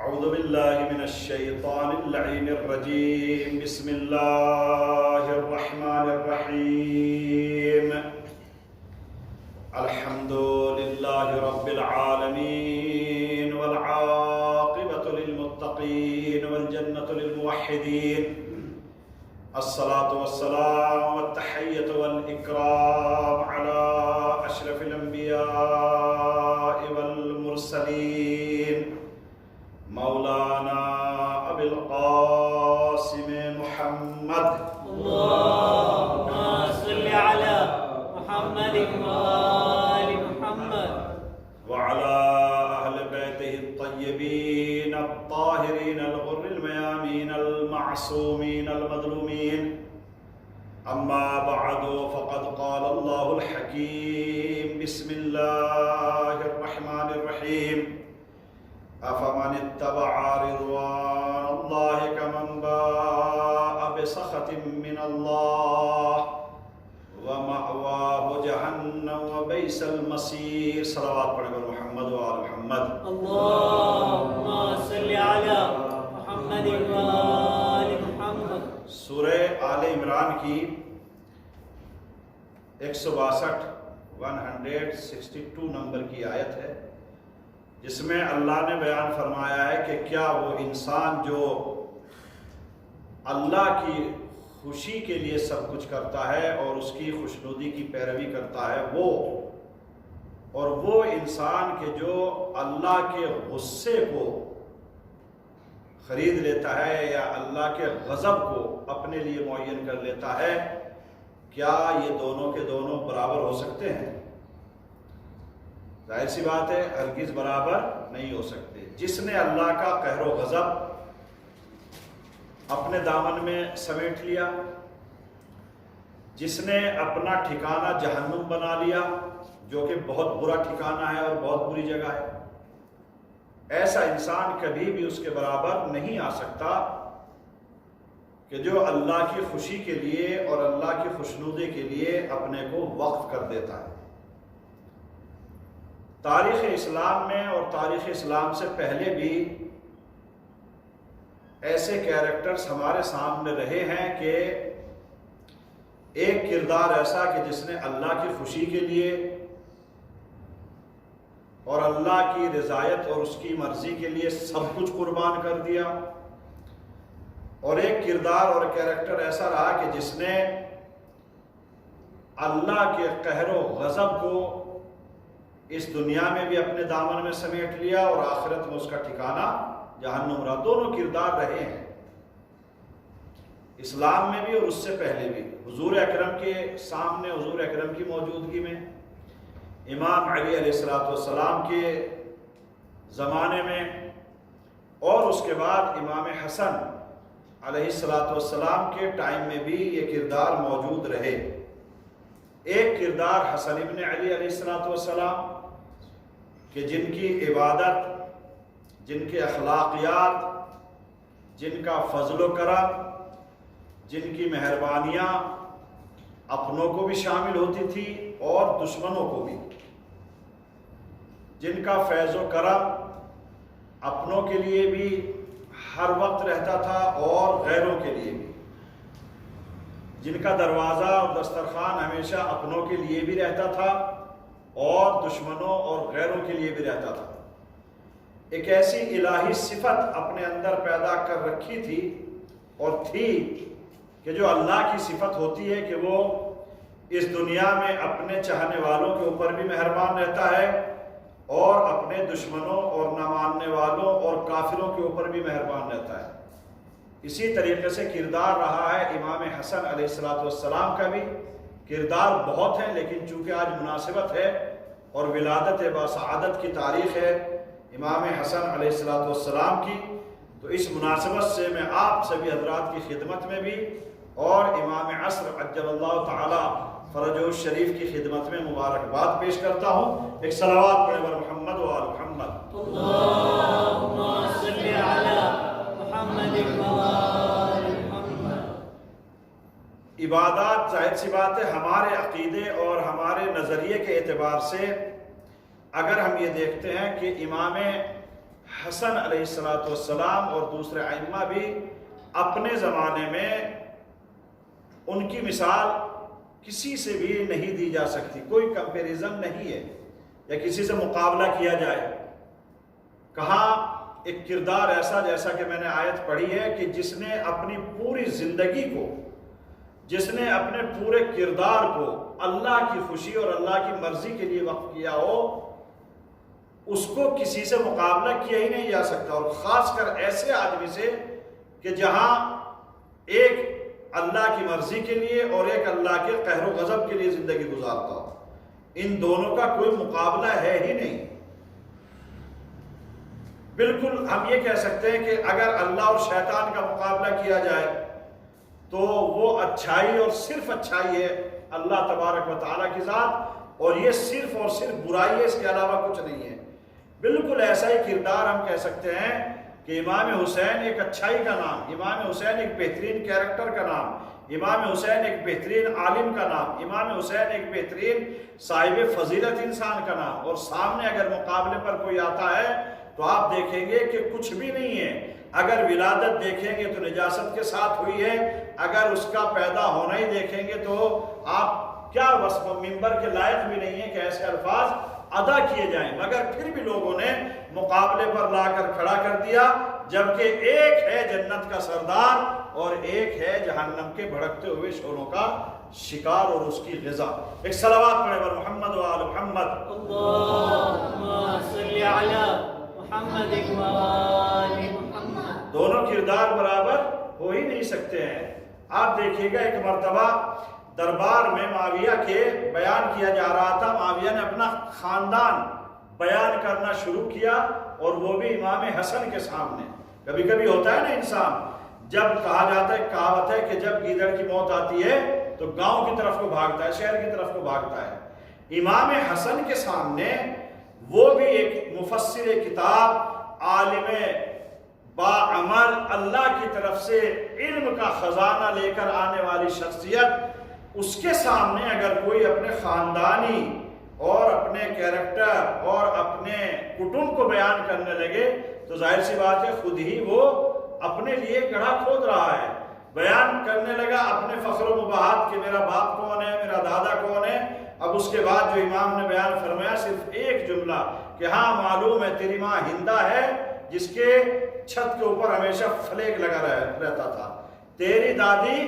اعوذ باللہ من الشیطان اللعین الرجیم بسم اللہ الرحمن الرحیم الحمد للہ رب العالمین والعاقبۃ للمتقین والجنۃ للموحدین الصلاة والسلام والتحیۃ والاکرام علی اشرف الانبیاء والمرسلین مولانا ابی القاسم محمد اللهم صل على محمد وآل محمد وعلى أهل بيته الطيبين الطاهرين الغر الميامين المعصومين المظلومين أما بعد فقد قال الله الحكيم بسم الله الرحمن الرحيم أفمن اتبع رضوان الله كمن باء بسخط من الله ومأواه جهنم وبئس المصير صلوات پڑھیں محمد و آل محمد اللهم صل على محمد وآل محمد سورہ آل عمران کی 162 نمبر کی آیت ہے، جس میں اللہ نے بیان فرمایا ہے کہ کیا وہ انسان جو اللہ کی خوشی کے لیے سب کچھ کرتا ہے اور اس کی خوشنودی کی پیروی کرتا ہے، وہ انسان کے جو اللہ کے غصے کو خرید لیتا ہے یا اللہ کے غضب کو اپنے لیے معین کر لیتا ہے، کیا یہ دونوں کے دونوں برابر ہو سکتے ہیں؟ ظاہر سی بات ہے، ہرگز برابر نہیں ہو سکتے۔ جس نے اللہ کا قہر و غضب اپنے دامن میں سمیٹ لیا، جس نے اپنا ٹھکانہ جہنم بنا لیا، جو کہ بہت برا ٹھکانہ ہے اور بہت بری جگہ ہے، ایسا انسان کبھی بھی اس کے برابر نہیں آ سکتا کہ جو اللہ کی خوشی کے لیے اور اللہ کی خوشنودی کے لیے اپنے کو وقف کر دیتا ہے۔ تاریخ اسلام میں اور تاریخ اسلام سے پہلے بھی ایسے کیریکٹرز ہمارے سامنے رہے ہیں کہ ایک کردار ایسا کہ جس نے اللہ کی خوشی کے لیے اور اللہ کی رضایت اور اس کی مرضی کے لیے سب کچھ قربان کر دیا، اور ایک کردار اور کیریکٹر ایسا رہا کہ جس نے اللہ کے قہر و غضب کو اس دنیا میں بھی اپنے دامن میں سمیٹ لیا اور آخرت میں اس کا ٹھکانہ جہنم رہا۔ دونوں کردار رہے ہیں اسلام میں بھی اور اس سے پہلے بھی۔ حضور اکرم کے سامنے، حضور اکرم کی موجودگی میں، امام علی علیہ السلام کے زمانے میں، اور اس کے بعد امام حسن علیہ السلام کے ٹائم میں بھی یہ کردار موجود رہے۔ ایک کردار حسن ابن علی علیہ السلام کہ جن کی عبادت، جن کے اخلاقیات، جن کا فضل و کرم، جن کی مہربانیاں اپنوں کو بھی شامل ہوتی تھی اور دشمنوں کو بھی، جن کا فیض و کرم اپنوں کے لیے بھی ہر وقت رہتا تھا اور غیروں کے لیے بھی، جن کا دروازہ اور دسترخوان ہمیشہ اپنوں کے لیے بھی رہتا تھا اور دشمنوں اور غیروں کے لیے بھی رہتا تھا۔ ایک ایسی الہی صفت اپنے اندر پیدا کر رکھی تھی اور تھی کہ جو اللہ کی صفت ہوتی ہے کہ وہ اس دنیا میں اپنے چاہنے والوں کے اوپر بھی مہربان رہتا ہے اور اپنے دشمنوں اور نہ ماننے والوں اور کافروں کے اوپر بھی مہربان رہتا ہے۔ اسی طریقے سے کردار رہا ہے امام حسن علیہ السلام کا بھی۔ کردار بہت ہیں، لیکن چونکہ آج مناسبت ہے اور ولادت باسعادت کی تاریخ ہے امام حسن علیہ السلام کی، تو اس مناسبت سے میں آپ سبھی حضرات کی خدمت میں بھی اور امام عصر عجل اللہ تعالی فرجہ الشریف کی خدمت میں مبارکباد پیش کرتا ہوں۔ ایک صلوات پڑھیں بر محمد و آل محمد۔ اللهم صل على محمد وآل محمد۔ عبادات ظاہر سی بات ہے ہمارے عقیدے اور ہمارے نظریے کے اعتبار سے اگر ہم یہ دیکھتے ہیں کہ امام حسن علیہ السلام اور دوسرے ائمہ بھی اپنے زمانے میں ان کی مثال کسی سے بھی نہیں دی جا سکتی، کوئی کمپیریزن نہیں ہے یا کسی سے مقابلہ کیا جائے۔ کہا ایک کردار ایسا، جیسا کہ میں نے آیت پڑھی ہے، کہ جس نے اپنی پوری زندگی کو، جس نے اپنے پورے کردار کو اللہ کی خوشی اور اللہ کی مرضی کے لیے وقف کیا ہو، اس کو کسی سے مقابلہ کیا ہی نہیں جا سکتا، اور خاص کر ایسے آدمی سے کہ جہاں ایک اللہ کی مرضی کے لیے اور ایک اللہ کے قہر و غضب کے لیے زندگی گزارتا ہو۔ ان دونوں کا کوئی مقابلہ ہے ہی نہیں۔ بالکل ہم یہ کہہ سکتے ہیں کہ اگر اللہ اور شیطان کا مقابلہ کیا جائے تو وہ اچھائی اور صرف اچھائی ہے اللہ تبارک و تعالیٰ کی ذات، اور یہ صرف اور صرف برائی ہے، اس کے علاوہ کچھ نہیں ہے۔ بالکل ایسا ہی کردار ہم کہہ سکتے ہیں کہ امام حسین ایک اچھائی کا نام، امام حسین ایک بہترین کیریکٹر کا نام، امام حسین ایک بہترین عالم کا نام، امام حسین ایک بہترین صاحب فضیلت انسان کا نام، اور سامنے اگر مقابلے پر کوئی آتا ہے تو آپ دیکھیں گے کہ کچھ بھی نہیں ہے۔ اگر ولادت دیکھیں گے تو نجاست کے ساتھ ہوئی ہے، اگر اس کا پیدا ہونا ہی دیکھیں گے تو آپ کیا وصف، ممبر کے لائق بھی نہیں ہے کہ ایسے الفاظ ادا کیے جائیں، مگر پھر بھی لوگوں نے مقابلے پر لا کر کھڑا کر دیا، جبکہ ایک ہے جنت کا سردار اور ایک ہے جہنم کے بھڑکتے ہوئے شعلوں کا شکار اور اس کی غذا۔ ایک صلوات پڑھے بر محمد و آل محمد۔ اللہم صلی علی محمد و آل محمد۔ دونوں کردار برابر ہو ہی نہیں سکتے ہیں۔ آپ دیکھیے گا ایک مرتبہ دربار میں معاویہ کے بیان کیا جا رہا تھا، معاویہ نے اپنا خاندان بیان کرنا شروع کیا، اور وہ بھی امام حسن کے سامنے۔ کبھی کبھی ہوتا ہے نا انسان، جب کہا جاتا ہے، کہاوت ہے کہ جب گیدڑ کی موت آتی ہے تو گاؤں کی طرف کو بھاگتا ہے، شہر کی طرف کو بھاگتا ہے۔ امام حسن کے سامنے وہ بھی ایک مفسر کتاب، عالم باعمل، اللہ کی طرف سے علم کا خزانہ لے کر آنے والی شخصیت، اس کے سامنے اگر کوئی اپنے خاندانی اور اپنے کیریکٹر اور اپنے کٹنب کو بیان کرنے لگے تو ظاہر سی بات ہے خود ہی وہ اپنے لیے گڑھا کھود رہا ہے۔ بیان کرنے لگا اپنے فخر و مباحات کہ میرا باپ کون ہے، میرا دادا کون ہے۔ اب اس کے بعد جو امام نے بیان فرمایا صرف ایک جملہ کہ ہاں معلوم ہے تیری ماں ہندہ ہے جس کے چھت کے اوپر ہمیشہ فلیگ لگا رہتا تھا، تیری دادی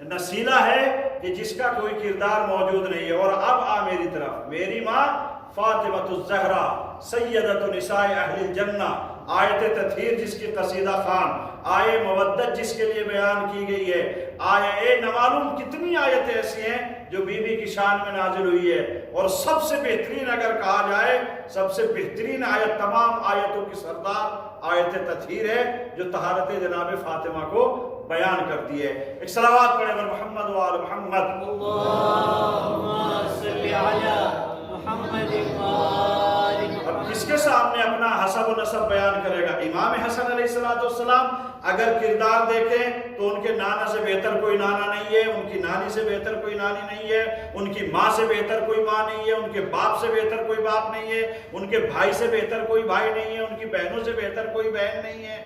نسیلہ ہے کہ جس کا کوئی کردار موجود نہیں ہے، اور اب آ میری طرف، میری ماں فاطمۃ الزہرا سیدۃ نساء اہل الجنہ، آیت تطہیر جس کی قصیدہ خوان، آیے مودت جس کے لیے بیان کی گئی ہے، آیے نمعلوم کتنی آیتیں ایسی ہیں جو بی بی کی شان میں نازل ہوئی ہے، اور سب سے بہترین اگر کہا جائے، سب سے بہترین آیت تمام آیتوں کی سردار آیت تطہیر ہے جو طہارت جناب فاطمہ کو بیان کرتی ہے۔ ایک صلوات پڑھے بر محمد و آل محمد۔ اللہم صلی علی محمد و آل محمد۔ اب کس کے سامنے اپنا حسب و نسب بیان کرے گا؟ امام حسن علیہ السلام اگر کردار دیکھیں تو ان کے نانا سے بہتر کوئی نانا نہیں ہے، ان کی نانی سے بہتر کوئی نانی نہیں ہے، ان کی ماں سے بہتر کوئی ماں نہیں ہے، ان کے باپ سے بہتر کوئی باپ نہیں ہے، ان کے بھائی سے بہتر کوئی بھائی نہیں ہے، ان کی بہنوں سے بہتر کوئی بہن نہیں ہے،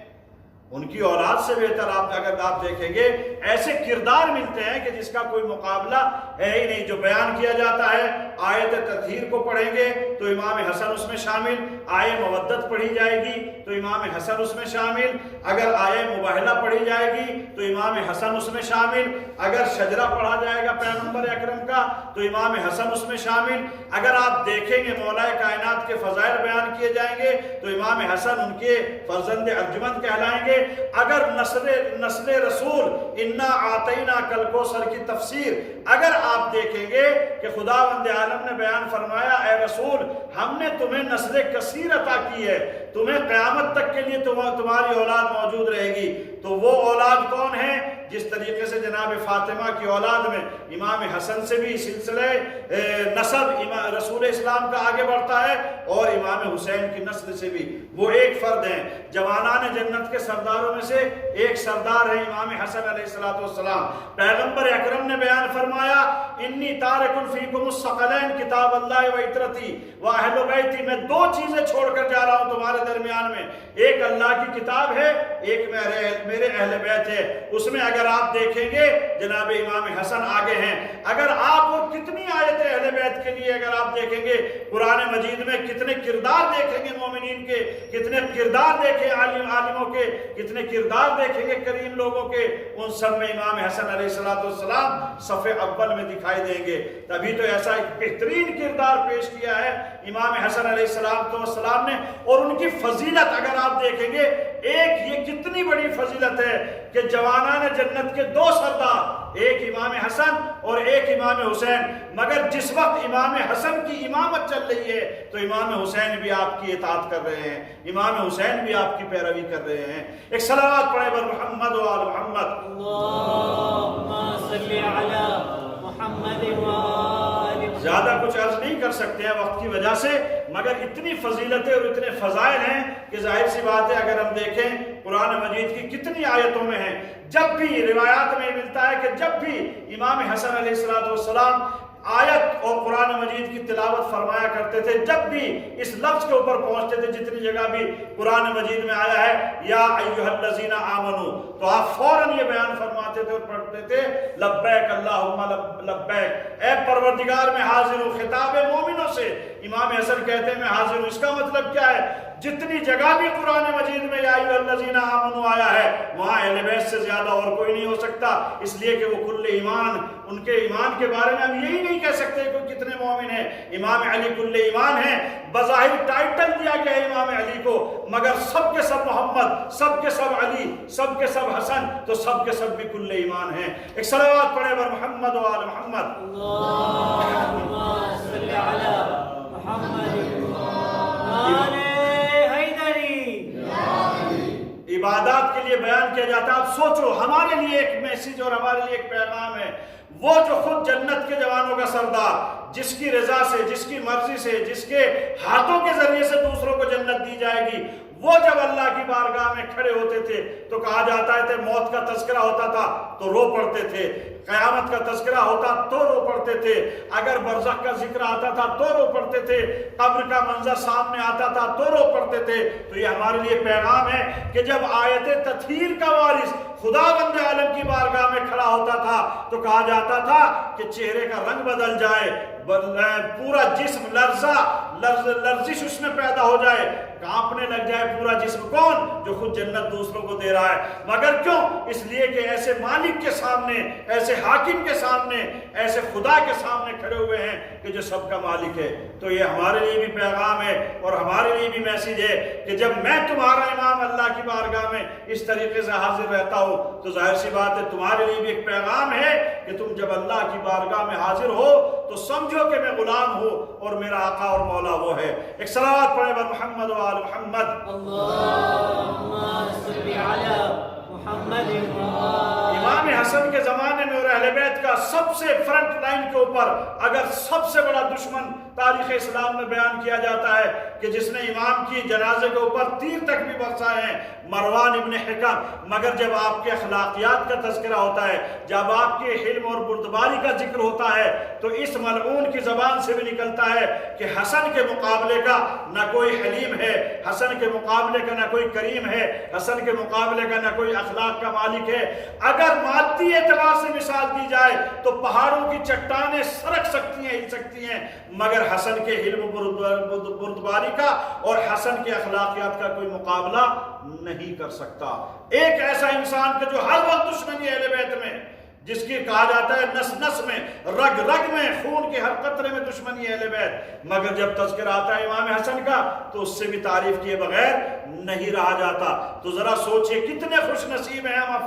ان کی اولاد سے بہتر اگر آپ دیکھیں گے ایسے کردار ملتے ہیں کہ جس کا کوئی مقابلہ ہے ہی نہیں۔ جو بیان کیا جاتا ہے آیت تطہیر کو پڑھیں گے تو امام حسن اس میں شامل، آیت مودت پڑھی جائے گی تو امام حسن اس میں شامل، اگر آیت مباہلہ پڑھی جائے گی تو امام حسن اس میں شامل، اگر شجرہ پڑھا جائے گا پیغمبر اکرم کا تو امام حسن اس میں شامل، اگر آپ دیکھیں گے مولا کائنات کے فضائل بیان کیے جائیں گے تو امام حسن ان کے فرزند ارجمند کہلائیں گے، اگر نسل رسول انا آتینا کل کوثر کی تفسیر اگر آپ دیکھیں گے کہ خداوند عالم نے بیان فرمایا اے رسول ہم نے تمہیں نسل کثیر عطا کی ہے، تمہیں قیامت تک کے لیے تمہاری اولاد موجود رہے گی، تو وہ اولاد کون ہے جس طریقے سے جناب فاطمہ کی اولاد میں امام حسن سے بھی سلسلہ نسب رسول اسلام کا آگے بڑھتا ہے، اور امام حسین کی نسل سے بھی وہ ایک فرد ہیں۔ جوانان جنت کے سرداروں میں سے ایک سردار ہے امام حسن علیہ السلام۔ پیغمبر اکرم نے بیان فرمایا انی تارک فیکم الثقلین کتاب اللہ و عترتی و اہل بیتی، میں دو چیزیں چھوڑ کر جا رہا ہوں تمہارے درمیان میں، ایک اللہ کی کتاب ہے، ایک میرے اہل بیت ہے۔ اس میں اگر آپ دیکھیں گے جناب امام حسن آگے ہیں، اگر آپ وہ کتنی آیتیں اہل بیت کے لیے اگر آپ دیکھیں گے قرآن مجید میں کتنے کردار دیکھیں گے مومنین کے، کتنے کردار دیکھیں عالموں کے، کتنے کردار دیکھیں گے کریم لوگوں کے، ان سب میں امام حسن علیہ السلام صف اول میں دکھائی دیں گے۔ تبھی تو ایسا ایک بہترین کردار پیش کیا ہے امام حسن علیہ السلام نے، اور ان کی فضیلت اگر آپ دیکھیں گے، ایک یہ کتنی بڑی فضیلت ہے کہ جوانان جنت کے دو سردار، ایک امام حسن اور ایک امام حسین، مگر جس وقت امام حسن کی امامت چل رہی ہے تو امام حسین بھی آپ کی اطاعت کر رہے ہیں، امام حسین بھی آپ کی پیروی کر رہے ہیں۔ ایک صلوات پڑھے بر محمد و آل محمد۔ اللہم صلی علی محمد و آل محمد۔ زیادہ کچھ عرض نہیں کر سکتے ہیں وقت کی وجہ سے، مگر اتنی فضیلتیں اور اتنے فضائل ہیں کہ ظاہر سی بات ہے اگر ہم دیکھیں قرآن مجید کی کتنی آیتوں میں ہیں، جب بھی روایات میں ملتا ہے کہ جب بھی امام حسن علیہ السلام آیت اور قرآن مجید کی تلاوت فرمایا کرتے تھے، جب بھی اس لفظ کے اوپر پہنچتے تھے، جتنی جگہ بھی قرآن مجید میں آیا ہے یا ایھا الذین آمنو، تو آپ فوراً یہ بیان فرماتے تھے اور پڑھتے تھے لبیک اللہم لبیک، اے پروردگار میں حاضر ہوں۔ خطاب مومنوں سے امام حسن کہتے ہیں میں حاضر ہوں۔ اس کا مطلب کیا ہے؟ جتنی جگہ بھی قرآن مجید میں یا ایھا الذین آمنو آیا ہے، وہاں اہل بیت سے زیادہ اور کوئی نہیں ہو سکتا، اس لیے کہ وہ کل ایمان، ان کے ایمان کے بارے میں ہم یہی نہیں کہہ سکتے کہ کتنے مومن ہیں۔ امام علی کل ایمان ہیں، بظاہر ٹائٹل دیا گیا ہے امام علی کو، مگر سب کے سب محمد، سب کے سب علی، سب کے سب حسن، تو سب کے سب بھی کل ایمان ہیں۔ ایک صلوات پڑھے بر محمد و آل محمد۔ اللہم صلی علی محمد و آل حیدری۔ عبادات کے لیے بیان کیا جاتا ہے۔ آپ سوچو، ہمارے لیے ایک میسیج اور ہمارے لیے ایک پیغام ہے، وہ جو خود جنت کے جوانوں کا سردار، جس کی رضا سے، جس کی مرضی سے، جس کے ہاتھوں کے ذریعے سے دوسروں کو جنت دی جائے گی، وہ جب اللہ کی بارگاہ میں کھڑے ہوتے تھے تو کہا جاتا ہے کہ موت کا تذکرہ ہوتا تھا تو رو پڑتے تھے، قیامت کا تذکرہ ہوتا تو رو پڑتے تھے، اگر برزخ کا ذکر آتا تھا تو رو پڑتے تھے، قبر کا منظر سامنے آتا تھا تو رو پڑتے تھے۔ تو یہ ہمارے لیے پیغام ہے کہ جب آیت تطہیر کا وارث خدا بند عالم کی بارگاہ میں کھڑا ہوتا تھا تو کہا جاتا تھا کہ چہرے کا رنگ بدل جائے، پورا جسم لرزش اس میں پیدا ہو جائے، کانپنے لگ جائے پورا جسم۔ کون؟ جو خود جنت دوسروں کو دے رہا ہے۔ مگر کیوں؟ اس لیے کہ ایسے مالک کے سامنے، ایسے حاکم کے سامنے، ایسے خدا کے سامنے کھڑے ہوئے ہیں کہ جو سب کا مالک ہے۔ تو یہ ہمارے لیے بھی پیغام ہے اور ہمارے لیے بھی میسیج ہے کہ جب میں تمہارا امام اللہ کی بارگاہ میں اس طریقے سے حاضر رہتا ہوں تو ظاہر سی بات ہے تمہارے لیے بھی ایک پیغام ہے کہ تم جب اللہ کی بارگاہ میں حاضر ہو تو سمجھو کہ میں غلام ہوں اور میرا آقا اور مولا وہ ہے۔ ایک صلوات پڑھے بر محمد و آل محمد۔ اللہم صلی علی محمد و آل۔ امام حسن کے زمانے میں اور اہل بیت کا سب سے فرنٹ لائن کے اوپر اگر سب سے بڑا دشمن تاریخ اسلام میں بیان کیا جاتا ہے کہ جس نے امام کی جنازے کے اوپر تیر تک بھی برسائے ہیں، مروان ابن حکم۔ مگر جب آپ کے اخلاقیات کا تذکرہ ہوتا ہے، جب آپ کے حلم اور بردباری کا ذکر ہوتا ہے تو اس ملعون کی زبان سے بھی نکلتا ہے کہ حسن کے مقابلے کا نہ کوئی حلیم ہے، حسن کے مقابلے کا نہ کوئی کریم ہے، حسن کے مقابلے کا نہ کوئی اخلاق کا مالک ہے۔ اگر مادی اعتبار سے مثال دی جائے تو پہاڑوں کی چٹانیں سرک سکتی ہیں، ہل سکتی ہیں، مگر حسن کے علم بردباری کا اور حسن کے اخلاقیات کا کوئی مقابلہ نہیں کر سکتا۔ ایک ایسا انسان کہ جو ہر وقت دشمنی اہل بیت میں، جس کی کہا جاتا ہے نس نس میں، رگ رگ میں، خون کے ہر قطرے میں دشمنی اہل بیت، مگر جب تذکرہ آتا ہے امام حسن کا تو اس سے بھی تعریف کیے بغیر نہیں رہا جاتا۔ تو ذرا سوچئے کتنے خوش نصیب ہیں ہم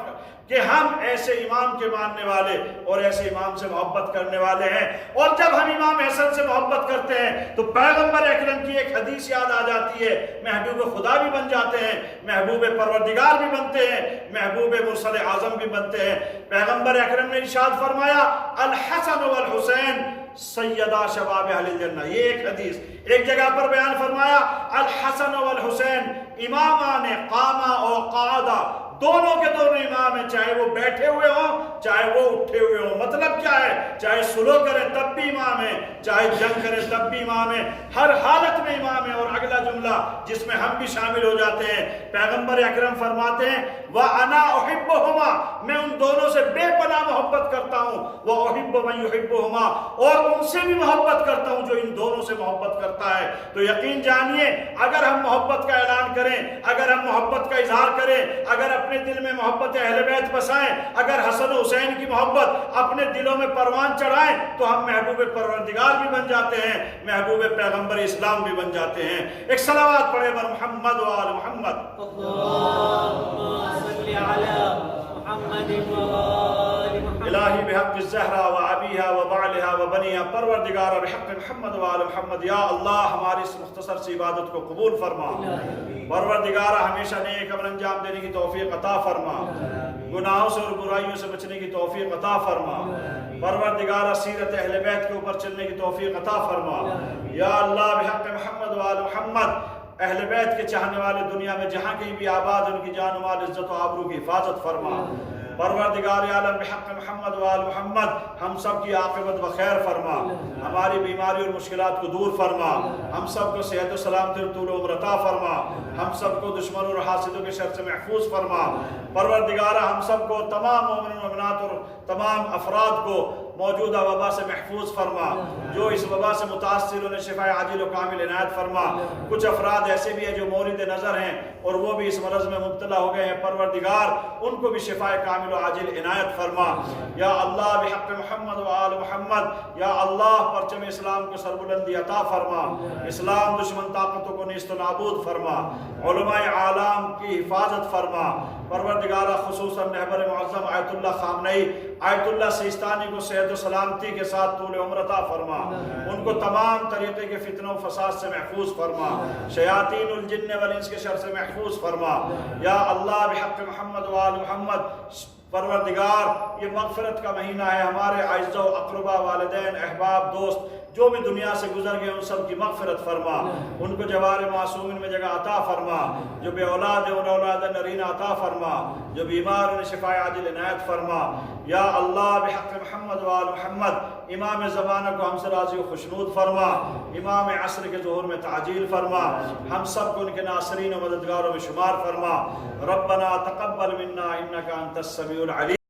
کہ ہم ایسے امام کے ماننے والے اور ایسے امام سے محبت کرنے والے ہیں۔ اور جب ہم امام حسن سے محبت کرتے ہیں تو پیغمبر اکرم کی ایک حدیث یاد آ جاتی ہے، محبوب خدا بھی بن جاتے ہیں، محبوب پروردگار بھی بنتے ہیں، محبوب مرسل اعظم بھی بنتے ہیں۔ پیغمبر اکرم نے ارشاد فرمایا الحسن والحسین سیدہ شباب اہل الجنہ۔ یہ ایک حدیث ایک جگہ پر بیان فرمایا الحسن والحسین امامان قامہ و قعدہ، دونوں کے دونوں امام ہیں، چاہے وہ بیٹھے ہوئے ہوں چاہے وہ اٹھے ہوئے ہوں۔ مطلب کیا ہے؟ چاہے سلو کریں تب بھی امام ہیں، چاہے جنگ کریں تب بھی امام ہیں، ہر حالت میں امام ہیں۔ اور اگلا جملہ جس میں ہم بھی شامل ہو جاتے ہیں، پیغمبر اکرم فرماتے ہیں وَأَنَا أُحِبُّهُمَا، میں ان دونوں سے بے پناہ محبت کرتا ہوں، وَأُحِبُّ مَن يُحِبُّهُمَا، اور ان سے بھی محبت کرتا ہوں جو ان دونوں سے محبت کرتا ہے۔ تو یقین جانیے اگر ہم محبت کا اعلان کریں، اگر ہم محبت کا اظہار کریں، اگر اپنے دل میں محبت اہل بیت بسائیں، اگر حسن و حسین کی محبت اپنے دلوں میں پروان چڑھائیں تو ہم محبوب پروردگار بھی بن جاتے ہیں، محبوب پیغمبر اسلام بھی بن جاتے ہیں۔ ایک صلوات پڑھے بر محمد و آل محمد۔ اللهم صل على محمد وآل محمد۔ الہی بحق الزہرا و ابیہا و بعلہا و بنیہا، پروردگار بحق محمد و آل محمد، یا اللہ ہماری اس مختصر سی عبادت کو قبول فرما، پروردگار ہمیشہ نیک عمل انجام دینے کی توفیق عطا فرما، گناہوں سے اور برائیوں سے بچنے کی توفیق عطا فرما، پروردگار سیرت اہل بیت کے اوپر چلنے کی توفیق عطا فرما، یا اللہ بحق محمد و آل محمد اہل بیت کے چاہنے والے دنیا میں جہاں کہیں بھی آباد ان کی جان و مال عزت و آبرو کی حفاظت فرما، پروردگار عالم بحق محمد و آل محمد ہم سب کی عاقبت بخیر فرما، ہماری بیماری اور مشکلات کو دور فرما، ہم سب کو صحت و سلامتی اور طول عمر عطا فرما، ہم سب کو دشمنوں اور حاسدوں کے شر سے محفوظ فرما، پروردگار ہم سب کو تمام مومنین و مومنات اور تمام افراد کو موجودہ وبا سے محفوظ فرما، جو اس وبا سے متاثر انہیں شفا عاجل و کامل عنایت فرما۔ کچھ افراد ایسے بھی ہیں جو مورد نظر ہیں اور وہ بھی اس مرض میں مبتلا ہو گئے ہیں، پروردگار ان کو بھی شفا کامل و عاجل عنایت فرما، یا اللہ بحق محمد و آل محمد، یا اللہ پرچم اسلام کو سربلندی عطا فرما، اسلام دشمن طاقتوں کو نیست و نابود فرما، علماء عالم کی حفاظت فرما، پروردگار خصوصاً رہبر معظم آیت اللہ خامنئی آیت اللہ سیستانی کو صحت و سلامتی کے ساتھ طول عمر عطا فرما، ان کو تمام طریقے کے فتنوں و فساد سے محفوظ فرما، شیاطین الجن والانس کے شر سے محفوظ فرما، یا اللہ بحق محمد و آل محمد، پروردگار یہ مغفرت کا مہینہ ہے، ہمارے اعزاء و اقربا، والدین، احباب، دوست جو بھی دنیا سے گزر گئے ان سب کی مغفرت فرما، ان کو جوار معصومین میں جگہ عطا فرما، جو بے اولاد ہیں ان اولاد نرینہ عطا فرما، جو بیمار انہیں شفا عاجل عنایت فرما، یا اللہ بحق محمد و آل محمد امام زمانہ کو ہم سے راضی و خوشنود فرما، امام عصر کے ظہور میں تعجیل فرما، ہم سب کو ان کے ناصرین و مددگاروں میں شمار فرما، ربنا تقبل منا انک انت السمیع العلیم۔